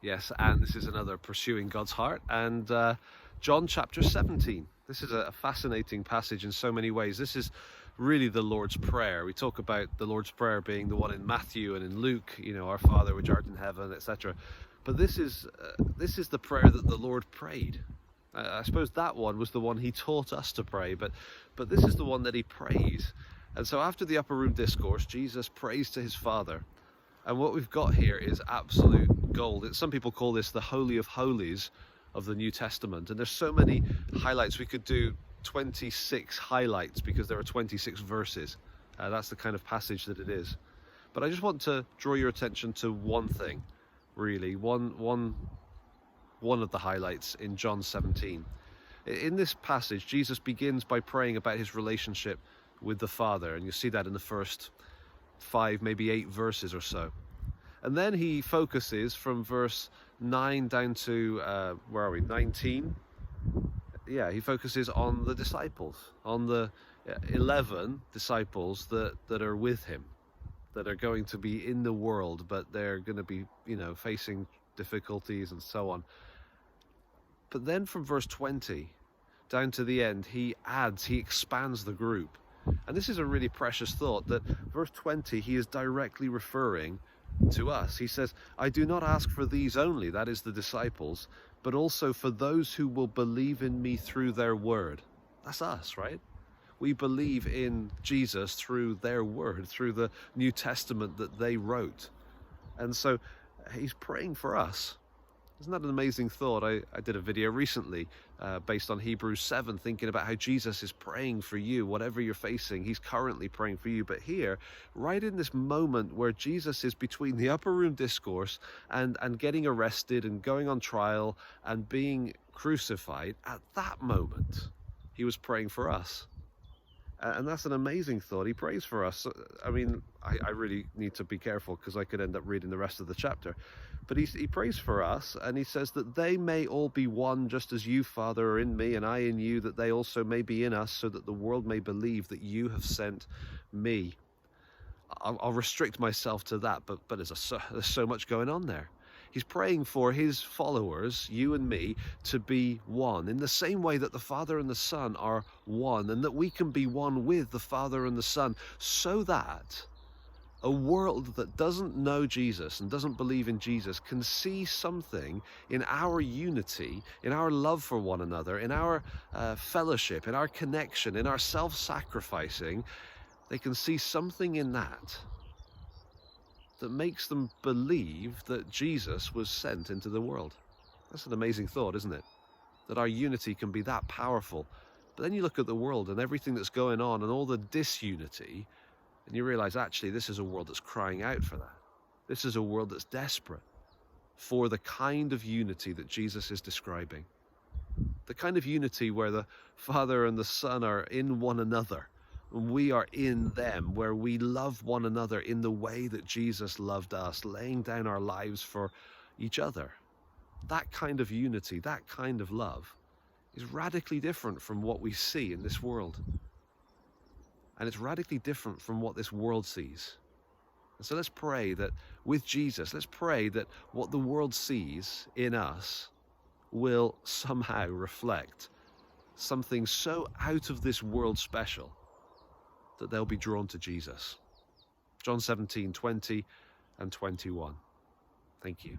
Yes, and this is another Pursuing God's Heart, and John chapter 17. This is a fascinating passage in so many ways. This is really the Lord's Prayer. We talk about the Lord's Prayer being the one in Matthew and in Luke, our Father which art in heaven, etc. But this is the prayer that the Lord prayed. I suppose that one was the one he taught us to pray, but this is the one that he prays. And so after the upper room discourse, Jesus prays to his Father. And what we've got here is absolute gold. Some people call this the Holy of Holies of the New Testament. And there's so many highlights. We could do 26 highlights because there are 26 verses. That's the kind of passage that it is. But I just want to draw your attention to one thing, really. One of the highlights in John 17. In this passage, Jesus begins by praying about his relationship with the Father. And you see that in the first 5, maybe 8 verses or so. And then he focuses from verse 9 down to, 19? Yeah, he focuses on the disciples, on the 11 disciples that are with him, that are going to be in the world, but they're going to be, facing difficulties and so on. But then from verse 20 down to the end, he expands the group. And this is a really precious thought, that verse 20, he is directly referring to us. He says, I do not ask for these only, that is the disciples, but also for those who will believe in me through their word. That's us, right? We believe in Jesus through their word, through the New Testament that they wrote. And so he's praying for us. Isn't that an amazing thought? I did a video recently based on Hebrews 7, thinking about how Jesus is praying for you, whatever you're facing. He's currently praying for you. But here, right in this moment where Jesus is between the upper room discourse and getting arrested and going on trial and being crucified, at that moment, he was praying for us. And that's an amazing thought. He prays for us. I mean, I really need to be careful because I could end up reading the rest of the chapter. But he prays for us, and he says that they may all be one, just as you, Father, are in me and I in you, that they also may be in us, so that the world may believe that you have sent me. I'll restrict myself to that, but there's so much going on there. He's praying for his followers, you and me, to be one, in the same way that the Father and the Son are one, and that we can be one with the Father and the Son, so that a world that doesn't know Jesus and doesn't believe in Jesus can see something in our unity, in our love for one another, in our fellowship, in our connection, in our self-sacrificing. They can see something in that makes them believe that Jesus was sent into the world. That's an amazing thought, isn't it? That our unity can be that powerful. But then you look at the world and everything that's going on and all the disunity, and you realize, actually, this is a world that's crying out for that. This is a world that's desperate for the kind of unity that Jesus is describing. The kind of unity where the Father and the Son are in one another, and we are in them, where we love one another in the way that Jesus loved us, laying down our lives for each other. That kind of unity, that kind of love is radically different from what we see in this world. And it's radically different from what this world sees. And so let's pray that with Jesus, let's pray that what the world sees in us will somehow reflect something so out of this world special that they'll be drawn to Jesus. John 17, 20 and 21. Thank you.